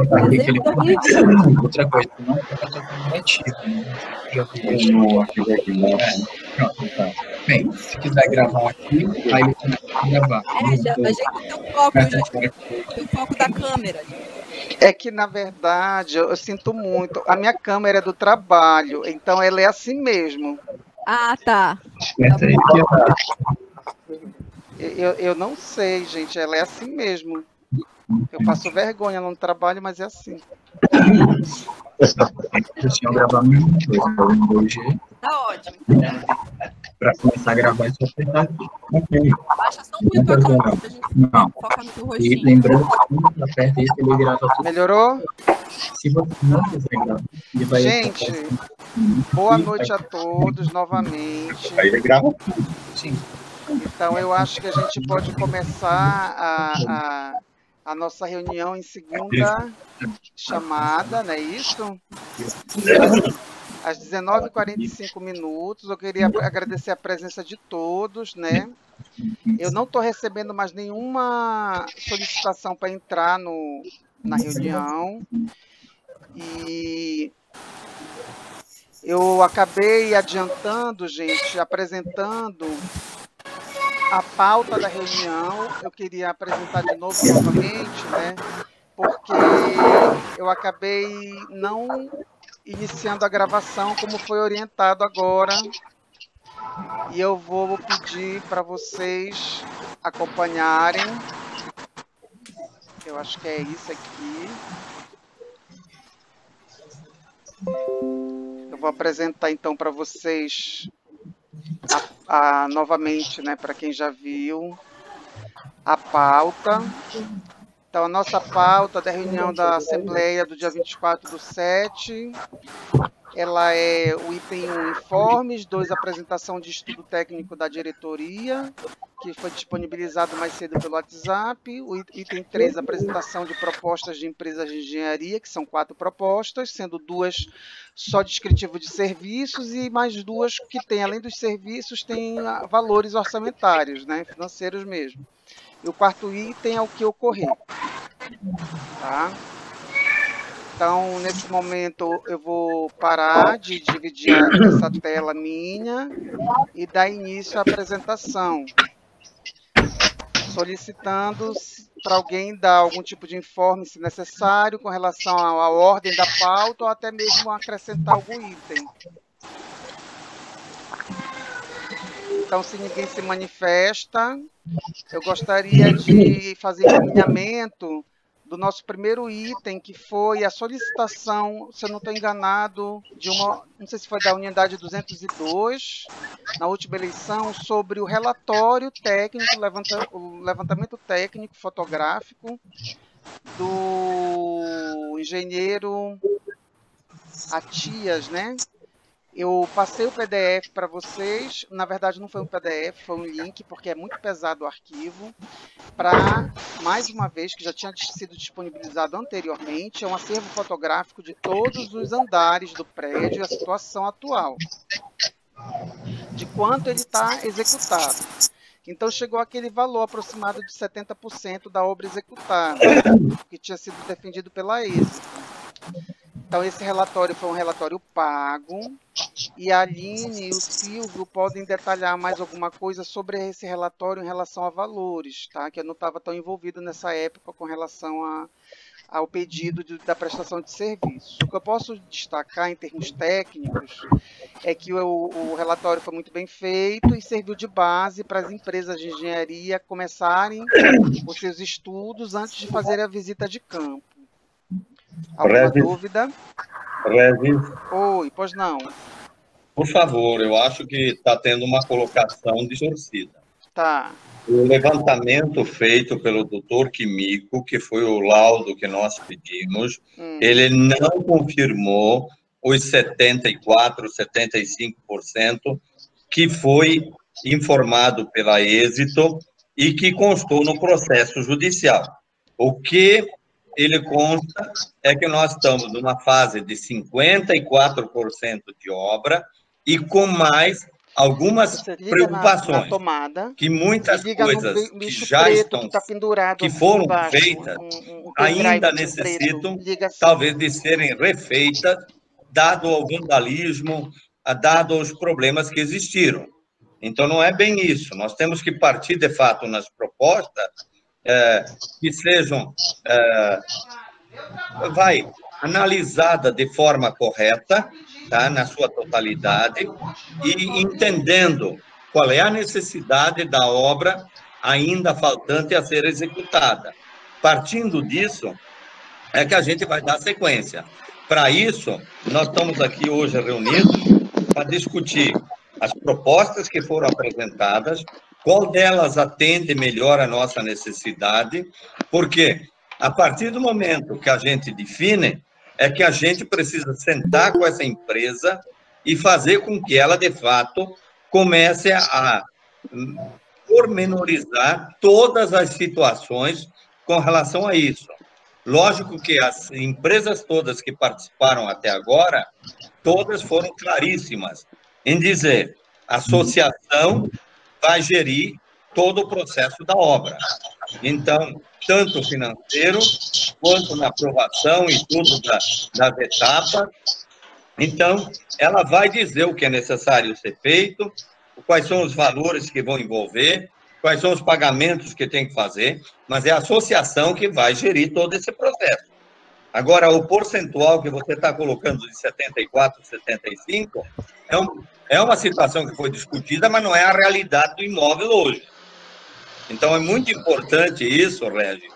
Dezembro de 2020. Outra coisa, não está tocando ativo, né? Já vi isso no arquivo aqui, né? Pronto, então. Bem, se quiser gravar aqui, aí ele começa a gravar. Ajeita o teu foco, o foco da câmera. É que, na verdade, eu sinto muito. A minha câmera é do trabalho, então ela é assim mesmo. Ah, tá. Eu não sei, gente, ela é assim mesmo. Eu passo vergonha no trabalho, mas é assim. Eu gravar a mesma coisa, no 2G. Tá ótimo. Para começar a gravar, é só apertar aqui. Ok. Baixa só um pouquinho tua câmera pra gente focar no teu E rostinho. lembrando que quando você aperta isso, ele grava tudo. Melhorou? Se você não quiser gravar, ele vai... Gente, boa noite a todos novamente. Aí ele grava tudo. Sim. Então, eu acho que a gente pode começar a nossa reunião em segunda chamada, não é isso? Às 19h45. Eu queria agradecer a presença de todos, né? Eu não estou recebendo mais nenhuma solicitação para entrar na reunião. E eu acabei adiantando, gente, apresentando a pauta da reunião. Eu queria apresentar de novo novamente, né? Porque eu acabei não iniciando a gravação como foi orientado agora. E eu vou pedir para vocês acompanharem. Eu acho que é isso aqui. Eu vou apresentar então para vocês novamente, né, para quem já viu, a pauta. Então, a nossa pauta da reunião da Assembleia do dia 24/7, ela é o item 1, informes, 2, apresentação de estudo técnico da diretoria, que foi disponibilizado mais cedo pelo WhatsApp. O item 3, apresentação de propostas de empresas de engenharia, que são 4 propostas, sendo 2 só descritivo de serviços e mais 2 que tem, além dos serviços, tem valores orçamentários, né, financeiros mesmo. E o 4º item é o que ocorrer. Tá? Então, nesse momento, eu vou parar de dividir essa tela minha e dar início à apresentação, solicitando para alguém dar algum tipo de informe, se necessário, com relação à ordem da pauta ou até mesmo acrescentar algum item. Então, se ninguém se manifesta, eu gostaria de fazer encaminhamento do nosso primeiro item, que foi a solicitação, se eu não estou enganado, de não sei se foi da unidade 202, na última eleição, sobre o relatório técnico, o levantamento técnico fotográfico do engenheiro Atias, né? Eu passei o PDF para vocês, na verdade não foi um PDF, foi um link, porque é muito pesado o arquivo, para, mais uma vez, que já tinha sido disponibilizado anteriormente, é um acervo fotográfico de todos os andares do prédio e a situação atual, de quanto ele está executado. Então chegou aquele valor aproximado de 70% da obra executada, que tinha sido defendido pela ESA. Então, esse relatório foi um relatório pago, e a Aline e o Silvio podem detalhar mais alguma coisa sobre esse relatório em relação a valores, tá? Que eu não estava tão envolvido nessa época com relação ao pedido da prestação de serviços. O que eu posso destacar em termos técnicos é que o relatório foi muito bem feito e serviu de base para as empresas de engenharia começarem os seus estudos antes de fazer a visita de campo. Alguma dúvida? Regis. Oi, pois não. Por favor, eu acho que está tendo uma colocação distorcida. Tá. O levantamento feito pelo Dr. Quimico, que foi o laudo que nós pedimos, ele não confirmou os 74%, 75% que foi informado pela Êxito e que constou no processo judicial. O que ele consta é que nós estamos numa fase de 54% de obra e com mais algumas Você liga na preocupações, tomada que e muitas liga no coisas que bicho já preto estão, que está pendurado que assim foram embaixo, feitas, um ainda pendrivezinho preto. necessitam, Liga assim. talvez, de serem refeitas, dado o vandalismo, dado os problemas que existiram. Então, não é bem isso. Nós temos que partir, de fato, nas propostas que sejam, analisada de forma correta, tá, na sua totalidade, e entendendo qual é a necessidade da obra ainda faltante a ser executada. Partindo disso, é que a gente vai dar sequência. Para isso, nós estamos aqui hoje reunidos para discutir as propostas que foram apresentadas, qual delas atende melhor a nossa necessidade, porque a partir do momento que a gente define, é que a gente precisa sentar com essa empresa e fazer com que ela, de fato, comece a pormenorizar todas as situações com relação a isso. Lógico que as empresas todas que participaram até agora, todas foram claríssimas em dizer: a associação vai gerir todo o processo da obra. Então, tanto financeiro, quanto na aprovação e tudo das etapas. Então, ela vai dizer o que é necessário ser feito, quais são os valores que vão envolver, quais são os pagamentos que tem que fazer, mas é a associação que vai gerir todo esse processo. Agora, o percentual que você está colocando de 74, 75, é uma situação que foi discutida, mas não é a realidade do imóvel hoje. Então, é muito importante isso, Regis,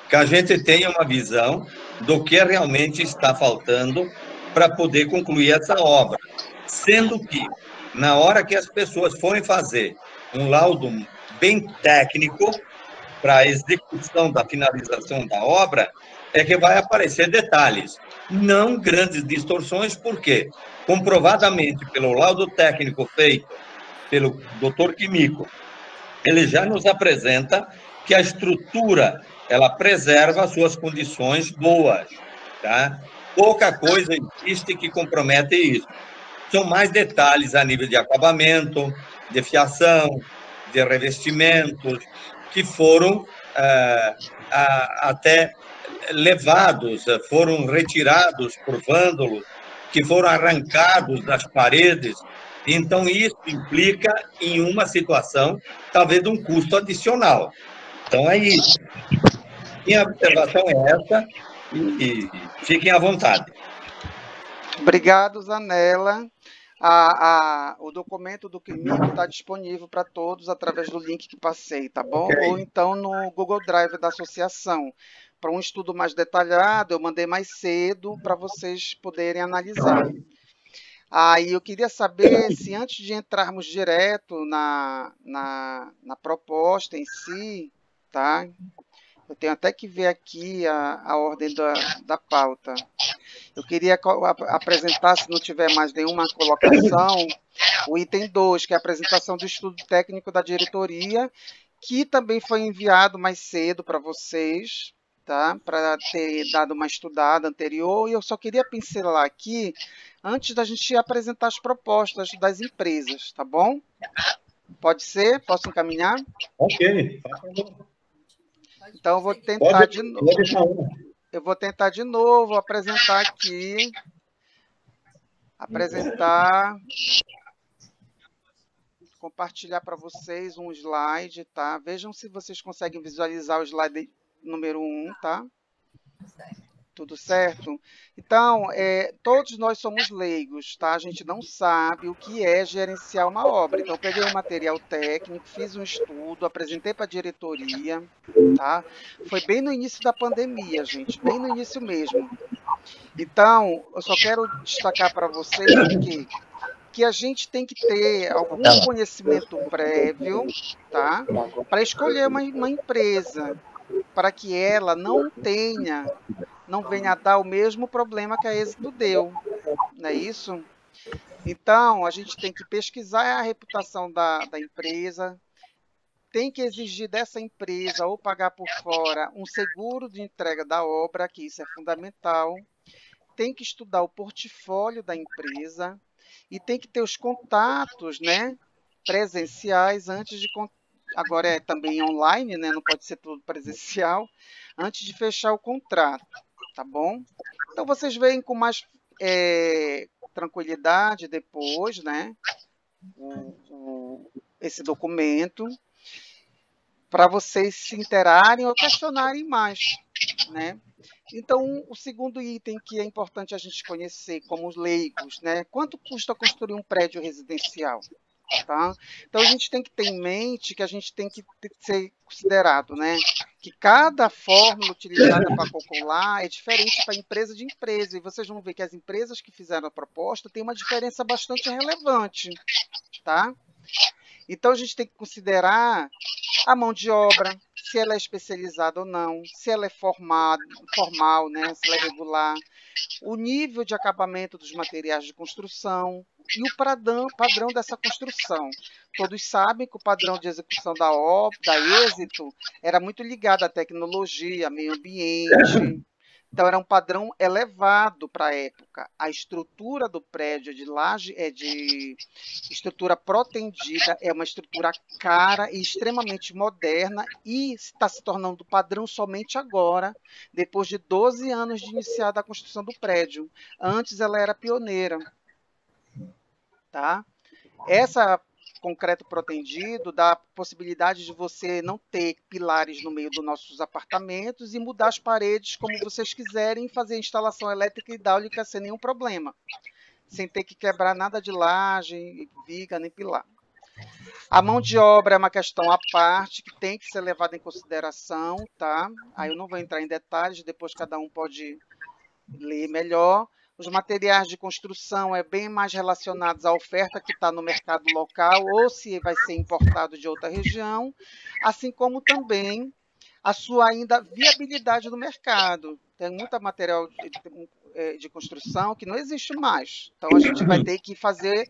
que a gente tenha uma visão do que realmente está faltando para poder concluir essa obra. Sendo que, na hora que as pessoas forem fazer um laudo bem técnico para a execução da finalização da obra, é que vai aparecer detalhes, não grandes distorções, porque, comprovadamente, pelo laudo técnico feito pelo Dr. Quimico, ele já nos apresenta que a estrutura ela preserva as suas condições boas, tá? Pouca coisa existe que compromete isso. São mais detalhes a nível de acabamento, de fiação, de revestimentos, que foram até levados, foram retirados por vândalos, que foram arrancados das paredes. Então, isso implica em uma situação, talvez, de um custo adicional. Então, é isso. Minha observação é essa, e fiquem à vontade. Obrigado, Zanella. O documento do Quimico está disponível para todos através do link que passei, tá bom? Okay. Ou então no Google Drive da associação. Para um estudo mais detalhado, eu mandei mais cedo para vocês poderem analisar. Aí eu queria saber se antes de entrarmos direto na proposta em si, tá? Eu tenho até que ver aqui a ordem da pauta. Eu queria apresentar, se não tiver mais nenhuma colocação, o item 2, que é a apresentação do estudo técnico da diretoria, que também foi enviado mais cedo para vocês, tá? Para ter dado uma estudada anterior. E eu só queria pincelar aqui, antes da gente apresentar as propostas das empresas, tá bom? Pode ser? Posso encaminhar? Ok. Então, eu vou tentar de novo. Eu vou tentar de novo apresentar aqui. Compartilhar para vocês um slide, tá? Vejam se vocês conseguem visualizar o slide número 1, tá? Tudo certo? Então, todos nós somos leigos, tá? A gente não sabe o que é gerenciar uma obra. Então, eu peguei um material técnico, fiz um estudo, apresentei para a diretoria, tá? Foi bem no início da pandemia, gente, bem no início mesmo. Então, eu só quero destacar para vocês que a gente tem que ter algum conhecimento prévio, tá? Para escolher uma empresa, para que ela não venha a dar o mesmo problema que a Êxito deu, não é isso? Então, a gente tem que pesquisar a reputação da empresa, tem que exigir dessa empresa ou pagar por fora um seguro de entrega da obra, que isso é fundamental, tem que estudar o portfólio da empresa e tem que ter os contatos, né, presenciais antes de... Agora é também online, né? Não pode ser tudo presencial, antes de fechar o contrato, tá bom? Então, vocês veem com mais tranquilidade depois, né? Esse documento, para vocês se interarem ou questionarem mais, né? Então, o segundo item que é importante a gente conhecer como os leigos, né? Quanto custa construir um prédio residencial? Tá? Então, a gente tem que ter em mente que a gente tem que ser considerado, né? Que cada fórmula utilizada para calcular é diferente para empresa de empresa. E vocês vão ver que as empresas que fizeram a proposta têm uma diferença bastante relevante, tá? Então, a gente tem que considerar a mão de obra, se ela é especializada ou não, se ela é formal, né? Se ela é regular, o nível de acabamento dos materiais de construção e o padrão dessa construção. Todos sabem que o padrão de execução da obra, da Êxito, era muito ligado à tecnologia, meio ambiente. Então, era um padrão elevado para a época. A estrutura do prédio de laje é de estrutura protendida, é uma estrutura cara e extremamente moderna e está se tornando padrão somente agora, depois de 12 anos de iniciada a construção do prédio. Antes, ela era pioneira. Tá? Essa concreto protendido dá a possibilidade de você não ter pilares no meio dos nossos apartamentos e mudar as paredes como vocês quiserem, fazer instalação elétrica e hidráulica sem nenhum problema, sem ter que quebrar nada de laje, viga, nem pilar. A mão de obra é uma questão à parte que tem que ser levada em consideração, tá? Aí eu não vou entrar em detalhes, depois cada um pode ler melhor. Os materiais de construção é bem mais relacionados à oferta que está no mercado local ou se vai ser importado de outra região, assim como também a sua ainda viabilidade no mercado. Tem muito material de construção que não existe mais. Então, a gente vai ter que fazer,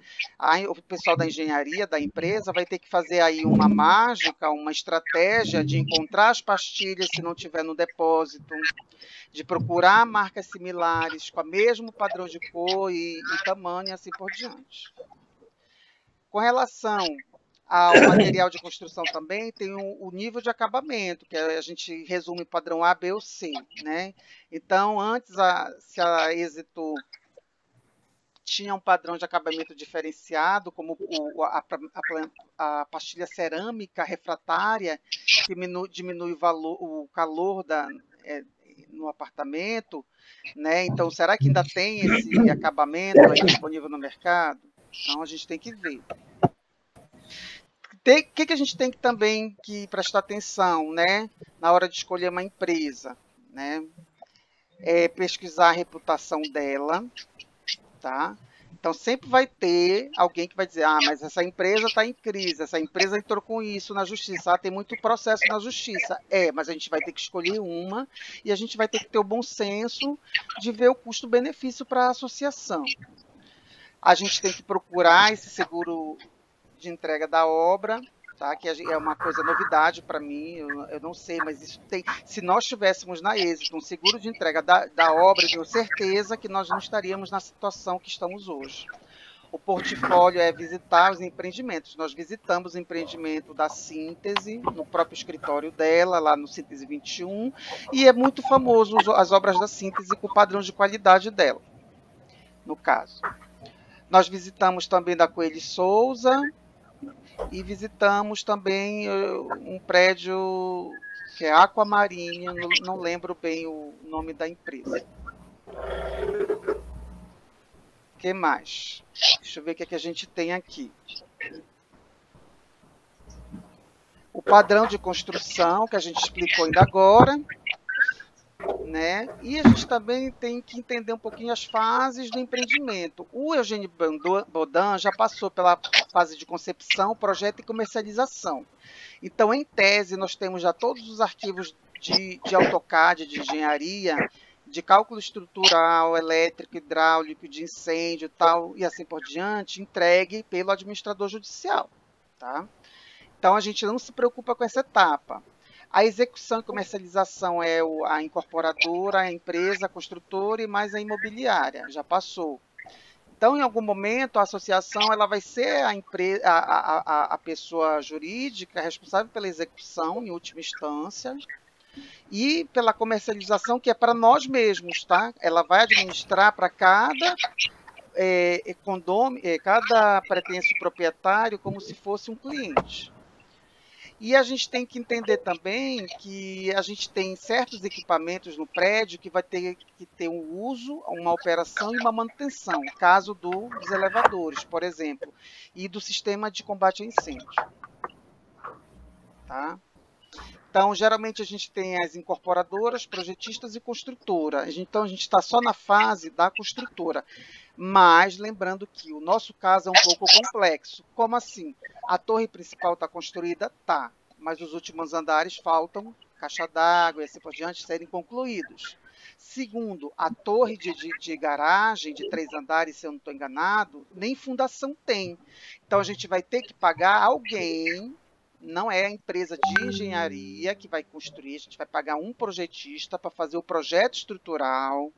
o pessoal da engenharia, da empresa, vai ter que fazer aí uma mágica, uma estratégia de encontrar as pastilhas se não tiver no depósito, de procurar marcas similares, com o mesmo padrão de cor e tamanho, e assim por diante. Com relação ao material de construção também, tem o nível de acabamento, que a gente resume padrão A, B ou C, né? Então, antes, se a Êxito tinha um padrão de acabamento diferenciado, como a pastilha cerâmica refratária, que diminui o calor no apartamento, né? Então, será que ainda tem esse acabamento aí disponível no mercado? Então, a gente tem que ver. O que a gente tem que também prestar atenção, né? Na hora de escolher uma empresa, né? É pesquisar a reputação dela, tá? Então, sempre vai ter alguém que vai dizer, mas essa empresa está em crise, essa empresa entrou com isso na justiça, tem muito processo na justiça. Mas a gente vai ter que escolher uma e a gente vai ter que ter o bom senso de ver o custo-benefício para a associação. A gente tem que procurar esse seguro de entrega da obra, tá? Que é uma coisa novidade para mim, eu não sei, mas isso tem. Se nós tivéssemos na Êxito um seguro de entrega da obra, eu tenho certeza que nós não estaríamos na situação que estamos hoje. O portfólio é visitar os empreendimentos. Nós visitamos o empreendimento da Síntese, no próprio escritório dela, lá no Síntese 21, e é muito famoso as obras da Síntese com o padrão de qualidade dela, no caso. Nós visitamos também da Coelho Souza, e visitamos também um prédio que é Aquamarinha, não lembro bem o nome da empresa. O que mais? Deixa eu ver o que a gente tem aqui. O padrão de construção, que a gente explicou ainda agora, né? E a gente também tem que entender um pouquinho as fases do empreendimento. O Eugênio Baudin já passou pela fase de concepção, projeto e comercialização. Então, em tese, nós temos já todos os arquivos de AutoCAD, de engenharia, de cálculo estrutural, elétrico, hidráulico, de incêndio, tal, e assim por diante, entregue pelo administrador judicial. Tá? Então, a gente não se preocupa com essa etapa. A execução e comercialização é a incorporadora, a empresa, a construtora e mais a imobiliária, já passou. Então, em algum momento, a associação ela vai ser a pessoa jurídica responsável pela execução, em última instância, e pela comercialização, que é para nós mesmos, tá? Ela vai administrar para cada cada pretenso proprietário como se fosse um cliente. E a gente tem que entender também que a gente tem certos equipamentos no prédio que vai ter que ter um uso, uma operação e uma manutenção, caso dos elevadores, por exemplo, e do sistema de combate a incêndio. Tá? Então, geralmente a gente tem as incorporadoras, projetistas e construtora. Então, a gente está só na fase da construtora. Mas, lembrando que o nosso caso é um pouco complexo. Como assim? A torre principal está construída? Tá. Mas os últimos andares faltam caixa d'água e assim por diante serem concluídos. Segundo, a torre de garagem de 3 andares, se eu não estou enganado, nem fundação tem. Então, a gente vai ter que pagar alguém. Não é a empresa de engenharia que vai construir, a gente vai pagar um projetista para fazer o projeto estrutural,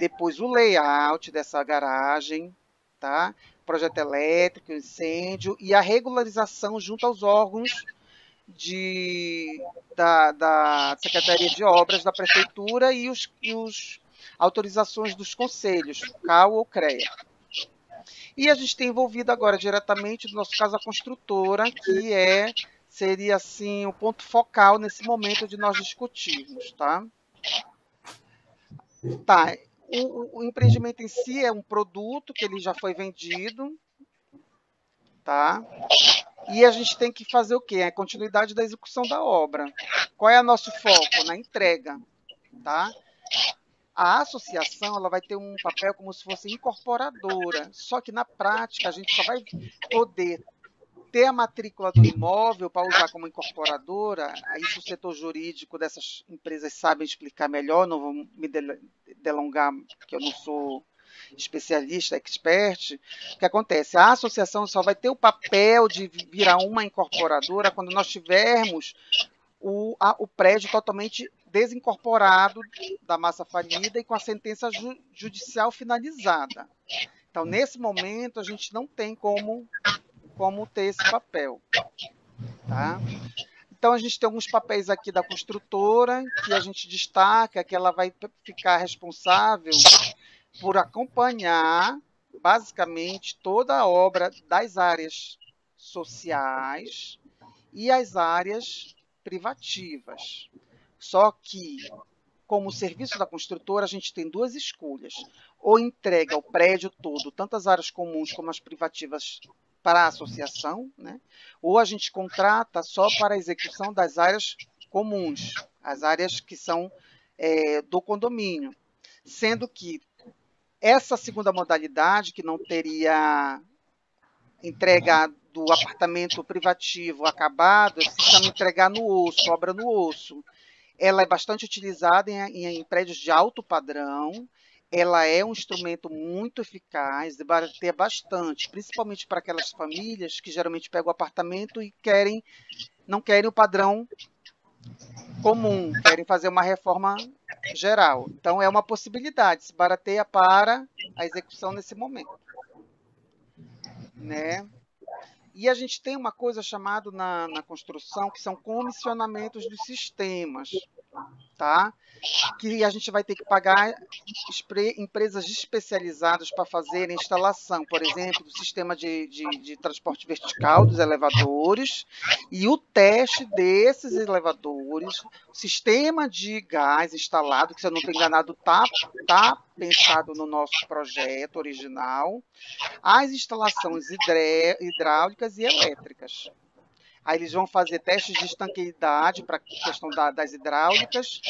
depois o layout dessa garagem, tá? Projeto elétrico, incêndio e a regularização junto aos órgãos da Secretaria de Obras da Prefeitura e os autorizações dos conselhos, CAU ou CREA. E a gente tem envolvido agora diretamente, no nosso caso, a construtora, que seria assim o ponto focal nesse momento de nós discutirmos, tá? Tá. O empreendimento em si é um produto que ele já foi vendido, tá? E a gente tem que fazer o quê? A continuidade da execução da obra. Qual é o nosso foco? Na entrega, tá? A associação ela vai ter um papel como se fosse incorporadora, só que na prática a gente só vai poder ter a matrícula do imóvel para usar como incorporadora. Isso o setor jurídico dessas empresas sabe explicar melhor, não vou me delongar, porque eu não sou especialista, expert. O que acontece? A associação só vai ter o papel de virar uma incorporadora quando nós tivermos o prédio totalmente desincorporado da massa falida e com a sentença judicial finalizada. Então, nesse momento, a gente não tem como ter esse papel. Tá? Então, a gente tem alguns papéis aqui da construtora que a gente destaca, que ela vai ficar responsável por acompanhar, basicamente, toda a obra das áreas sociais e as áreas privativas. Só que, como serviço da construtora, a gente tem 2 escolhas. Ou entrega o prédio todo, tanto as áreas comuns como as privativas, para a associação, né? Ou a gente contrata só para a execução das áreas comuns, as áreas que são do condomínio. Sendo que essa segunda modalidade, que não teria entrega do apartamento privativo acabado, se chama entregar no osso, obra no osso. Ela é bastante utilizada em prédios de alto padrão. Ela é um instrumento muito eficaz, debater bastante, principalmente para aquelas famílias que geralmente pegam o apartamento e não querem o padrão comum, querem fazer uma reforma geral. Então, é uma possibilidade, se barateia para a execução nesse momento. Né? E a gente tem uma coisa chamada na construção, que são comissionamentos dos sistemas, tá? Que a gente vai ter que pagar empresas especializadas para fazer a instalação, por exemplo, do sistema de transporte vertical dos elevadores e o teste desses elevadores, o sistema de gás instalado, que se eu não estou enganado, tá pensado no nosso projeto original, as instalações hidráulicas e elétricas. Aí eles vão fazer testes de estanqueidade para a questão das hidráulicas,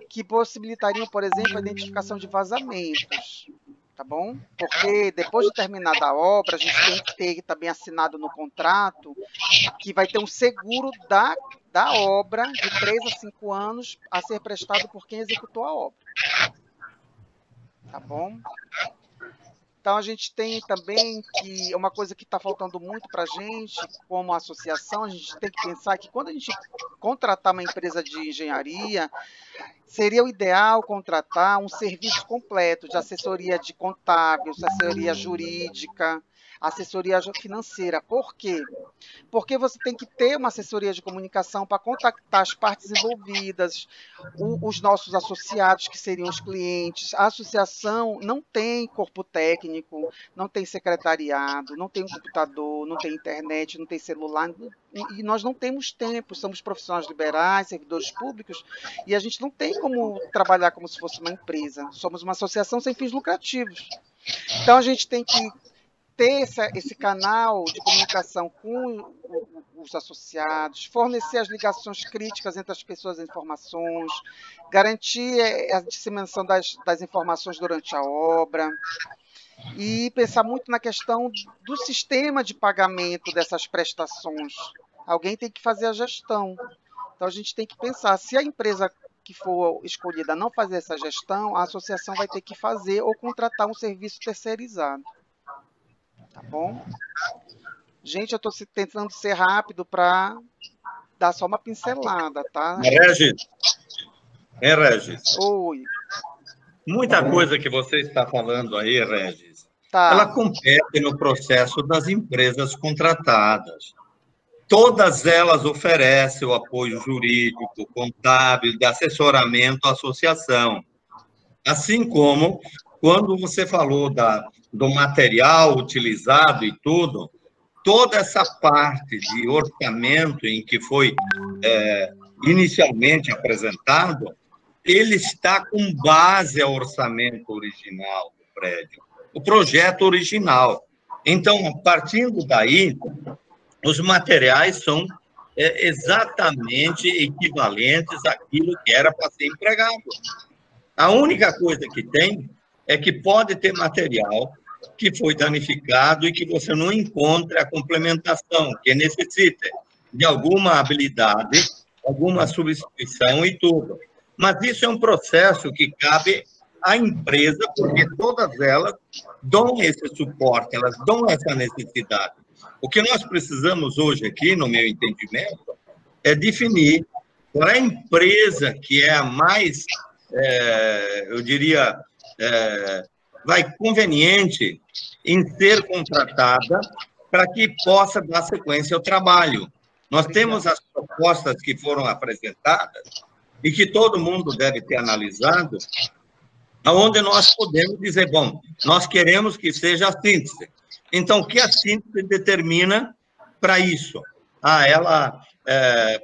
que possibilitariam, por exemplo, a identificação de vazamentos. Tá bom? Porque depois de terminada a obra, a gente tem que ter também assinado no contrato que vai ter um seguro da obra de 3 a 5 anos a ser prestado por quem executou a obra. Tá bom? Então, a gente tem também que uma coisa que está faltando muito para a gente, como associação, a gente tem que pensar que quando a gente contratar uma empresa de engenharia, seria o ideal contratar um serviço completo de assessoria de contábil, assessoria jurídica, assessoria financeira. Por quê? Porque você tem que ter uma assessoria de comunicação para contactar as partes envolvidas, os nossos associados, que seriam os clientes. A associação não tem corpo técnico, não tem secretariado, não tem um computador, não tem internet, não tem celular, e nós não temos tempo. Somos profissionais liberais, servidores públicos, e a gente não tem como trabalhar como se fosse uma empresa. Somos uma associação sem fins lucrativos. Então, a gente tem que ter esse canal de comunicação com os associados, fornecer as ligações críticas entre as pessoas e informações, garantir a disseminação das informações durante a obra e pensar muito na questão do sistema de pagamento dessas prestações. Alguém tem que fazer a gestão. Então, a gente tem que pensar, se a empresa que for escolhida não fazer essa gestão, a associação vai ter que fazer ou contratar um serviço terceirizado. Tá bom? Gente, eu estou tentando ser rápido para dar só uma pincelada, tá? Regis. Oi. Muita coisa que você está falando aí, Regis, Tá. ela compete no processo das empresas contratadas. Todas elas oferecem o apoio jurídico, contábil, de assessoramento à associação. Assim como, quando você falou do material utilizado e tudo, toda essa parte de orçamento em que foi inicialmente apresentado, ele está com base ao orçamento original do prédio, o projeto original. Então, partindo daí, os materiais são exatamente equivalentes àquilo que era para ser empregado. A única coisa que tem é que pode ter material que foi danificado e que você não encontre a complementação, que necessita de alguma habilidade, alguma substituição e tudo. Mas isso é um processo que cabe à empresa, porque todas elas dão esse suporte, elas dão essa necessidade. O que nós precisamos hoje aqui, no meu entendimento, é definir qual é a empresa que é a mais, eu diria, conveniente em ser contratada para que possa dar sequência ao trabalho. Nós temos as propostas que foram apresentadas e que todo mundo deve ter analisado, onde nós podemos dizer, bom, nós queremos que seja a síntese. Então, o que a síntese determina para isso?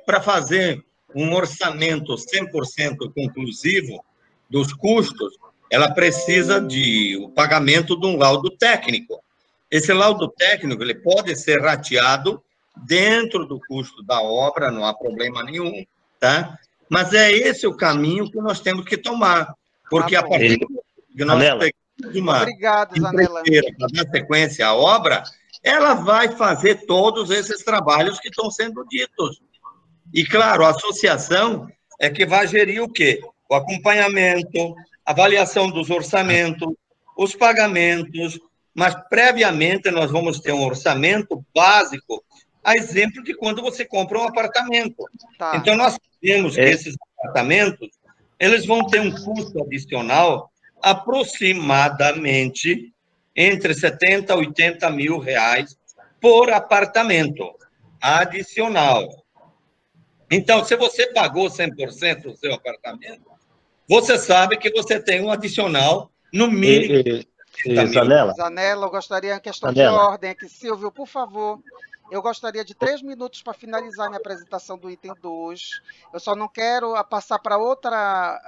Para fazer um orçamento 100% conclusivo dos custos, ela precisa o pagamento de um laudo técnico. Esse laudo técnico ele pode ser rateado dentro do custo da obra, não há problema nenhum, tá? Mas é esse o caminho que nós temos que tomar, porque a partir de nós pegamos uma empreiteira para dar sequência à obra, ela vai fazer todos esses trabalhos que estão sendo ditos. E, claro, a associação é que vai gerir o quê? O acompanhamento, avaliação dos orçamentos, os pagamentos, mas previamente nós vamos ter um orçamento básico, a exemplo de quando você compra um apartamento. Tá. Então, nós sabemos que esses apartamentos, eles vão ter um custo adicional aproximadamente entre 70 a 80 mil reais por apartamento adicional. Então, se você pagou 100% do seu apartamento, você sabe que você tem um adicional no mínimo. Zanella, eu gostaria de questão de ordem aqui. Silvio, por favor, eu gostaria de 3 minutos para finalizar minha apresentação do item 2. Eu só não quero passar para outra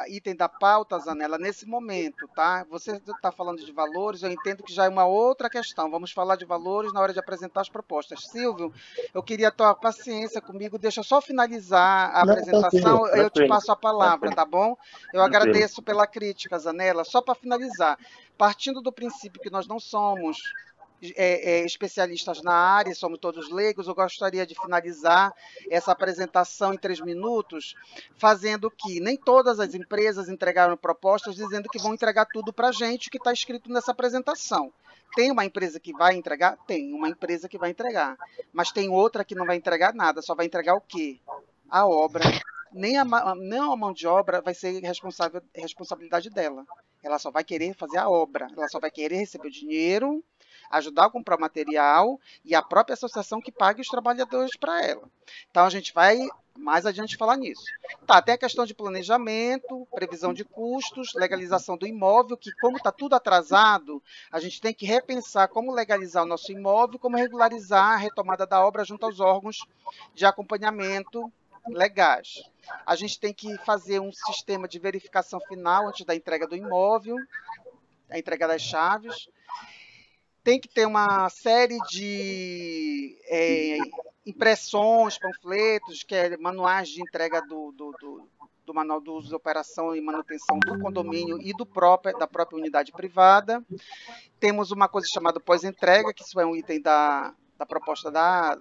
item da pauta, Zanella, nesse momento, tá? Você está falando de valores, eu entendo que já é uma outra questão. Vamos falar de valores na hora de apresentar as propostas. Silvio, eu queria a tua paciência comigo, deixa eu só finalizar a apresentação, eu te passo a palavra, tá bom? Eu agradeço pela crítica, Zanella. Só para finalizar, partindo do princípio que nós não somos especialistas na área, somos todos leigos, eu gostaria de finalizar essa apresentação em 3 minutos, fazendo que nem todas as empresas entregaram propostas dizendo que vão entregar tudo para a gente, que está escrito nessa apresentação. Tem uma empresa que vai entregar? Tem uma empresa que vai entregar, mas tem outra que não vai entregar nada, só vai entregar o quê? A obra. nem a mão de obra vai ser responsabilidade dela. Ela só vai querer fazer a obra, ela só vai querer receber o dinheiro, ajudar a comprar o material e a própria associação que pague os trabalhadores para ela. Então, a gente vai mais adiante falar nisso. Tá, tem a questão de planejamento, previsão de custos, legalização do imóvel, que como está tudo atrasado, a gente tem que repensar como legalizar o nosso imóvel, como regularizar a retomada da obra junto aos órgãos de acompanhamento legais. A gente tem que fazer um sistema de verificação final antes da entrega do imóvel, a entrega das chaves. Tem que ter uma série de impressões, panfletos, manuais de entrega do manual de uso, operação e manutenção do condomínio e da própria unidade privada. Temos uma coisa chamada pós-entrega, que isso é um item da proposta da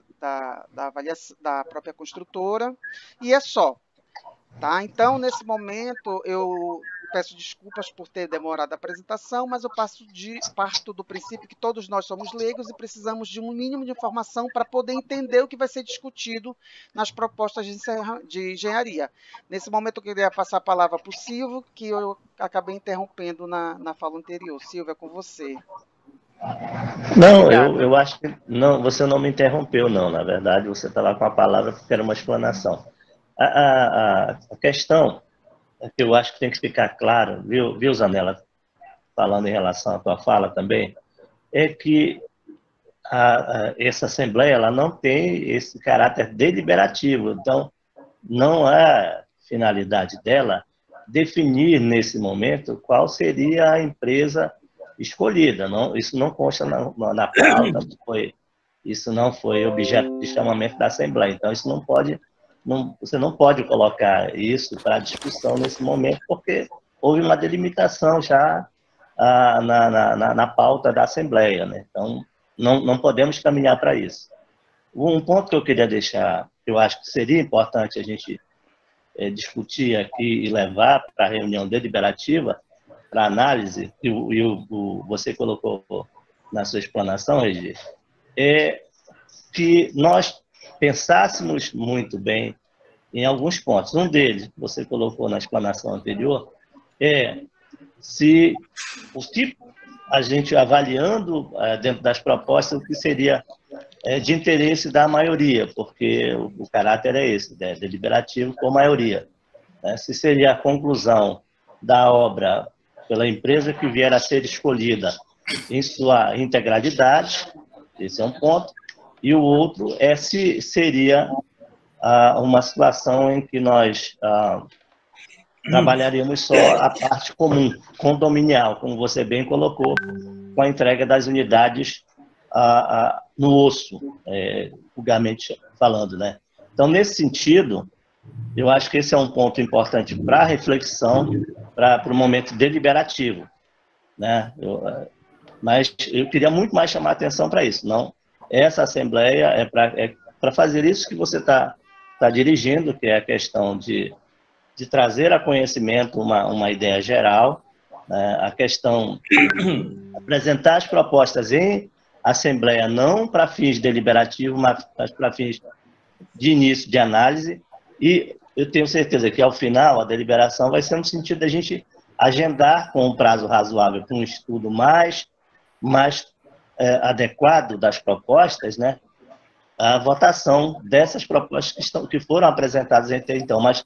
avaliação da própria construtora, e é só. Tá? Então, nesse momento, eu peço desculpas por ter demorado a apresentação, mas eu parto do princípio que todos nós somos leigos e precisamos de um mínimo de informação para poder entender o que vai ser discutido nas propostas de engenharia. Nesse momento, eu queria passar a palavra para o Silvio, que eu acabei interrompendo na fala anterior. Silvio, é com você. Não, eu acho que não, você não me interrompeu, não. Na verdade, você estava com a palavra porque era uma explanação. A questão que eu acho que tem que ficar claro, viu, Zanella, falando em relação à tua fala também, é que essa Assembleia ela não tem esse caráter deliberativo. Então, não é finalidade dela definir, nesse momento, qual seria a empresa escolhida. Não, isso não consta na pauta, isso não foi objeto de chamamento da Assembleia. Então, isso não pode... você não pode colocar isso para discussão nesse momento, porque houve uma delimitação já na pauta da Assembleia, né? Então, não podemos caminhar para isso. Um ponto que eu queria deixar, que eu acho que seria importante a gente discutir aqui e levar para a reunião deliberativa, para análise, e você colocou na sua explanação, Regi, é que nós pensássemos muito bem em alguns pontos. Um deles, você colocou na explanação anterior, é se o que a gente avaliando dentro das propostas, o que seria de interesse da maioria, porque o caráter é esse, deliberativo por maioria. Se seria a conclusão da obra pela empresa que vier a ser escolhida em sua integralidade, esse é um ponto. E o outro é se seria uma situação em que nós trabalharíamos só a parte comum, condominial, como você bem colocou, com a entrega das unidades no osso, vulgarmente falando, né? Então, nesse sentido, eu acho que esse é um ponto importante para a reflexão, para o momento deliberativo, né? Mas eu queria muito mais chamar a atenção para isso, não? Essa Assembleia é para fazer isso que você está dirigindo, que é a questão de trazer a conhecimento uma ideia geral, né? A questão de apresentar as propostas em Assembleia, não para fins deliberativos, mas para fins de início de análise, e eu tenho certeza que, ao final, a deliberação vai ser no sentido da gente agendar com um prazo razoável, com um estudo mais adequado das propostas, né, a votação dessas propostas que foram apresentadas até então. Mas,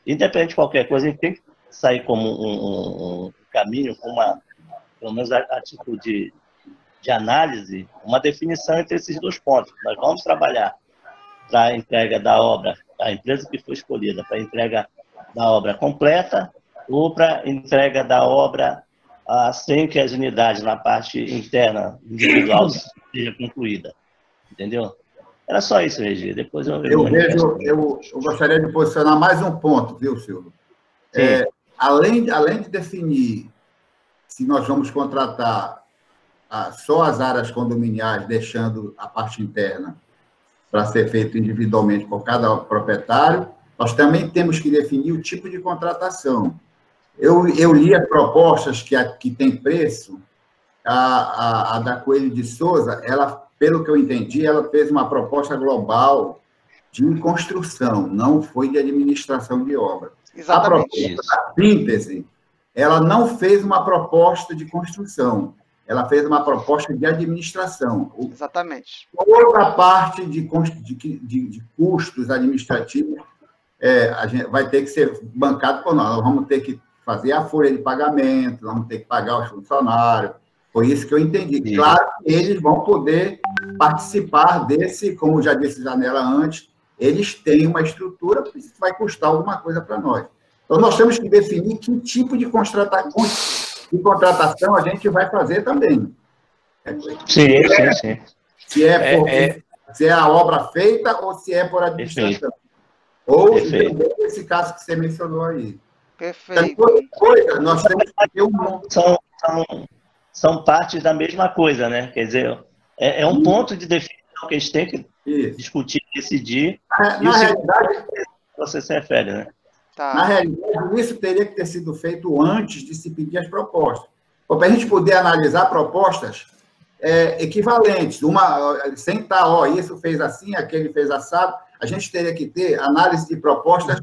independente de qualquer coisa, a gente tem que sair como um caminho, com pelo menos a título de análise, uma definição entre esses dois pontos. Nós vamos trabalhar para a entrega da obra, a empresa que foi escolhida, para a entrega da obra completa ou para a entrega da obra sem que as unidades na parte interna, individual, seja concluída. Entendeu? Era só isso, Regi. Depois eu gostaria de posicionar mais um ponto, viu, Silvio? Além de definir se nós vamos contratar só as áreas condominiais, deixando a parte interna para ser feito individualmente por cada proprietário, nós também temos que definir o tipo de contratação. Eu li as propostas que tem preço, a da Coelho de Souza, ela, pelo que eu entendi, ela fez uma proposta global de construção, não foi de administração de obra. Exatamente. A proposta da síntese, ela não fez uma proposta de construção, ela fez uma proposta de administração. Exatamente. Toda a parte de custos administrativos a gente vai ter que ser bancado por nós. Nós vamos ter que fazer a folha de pagamento, vamos ter que pagar os funcionários. Foi isso que eu entendi. Sim. Claro que eles vão poder participar desse, como já disse Janela antes, eles têm uma estrutura, isso vai custar alguma coisa para nós. Então, nós temos que definir que tipo de contratação a gente vai fazer também. Sim, sim, sim. Se é a obra feita ou se é por administração. Perfeito. Ou Perfeito. esse caso que você mencionou aí. Perfeito. Outra coisa, nós temos que ter São partes da mesma coisa, né? Quer dizer, é um ponto de definição que eles têm que discutir, decidir. Na realidade, você se refere, né? Tá. Na realidade, isso teria que ter sido feito antes de se pedir as propostas. Para a gente poder analisar propostas equivalentes, sem estar, isso fez assim, aquele fez assado, a gente teria que ter análise de propostas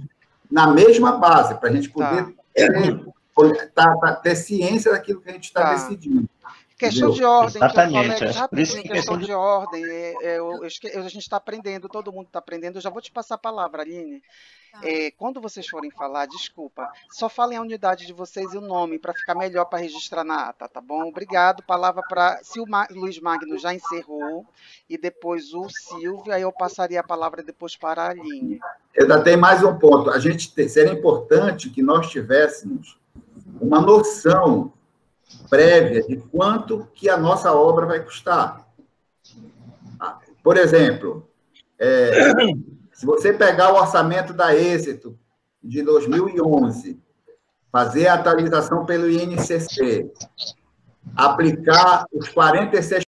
na mesma base, para a gente poder ter ciência daquilo que a gente está decidindo. Questão de ordem, Exatamente. que eu falei rapidinho, que questão de ordem, a gente está aprendendo, todo mundo está aprendendo, eu já vou te passar a palavra, Aline. Quando vocês forem falar, desculpa, só falem a unidade de vocês e o nome, para ficar melhor para registrar na ata, tá bom? Obrigado, palavra para... Se o Luiz Magno já encerrou, e depois o Silvio, aí eu passaria a palavra depois para a Aline. Eu ainda tenho mais um ponto. Seria importante que nós tivéssemos uma noção prévia de quanto que a nossa obra vai custar. Por exemplo, se você pegar o orçamento da Êxito de 2011, fazer a atualização pelo INCC, aplicar os 46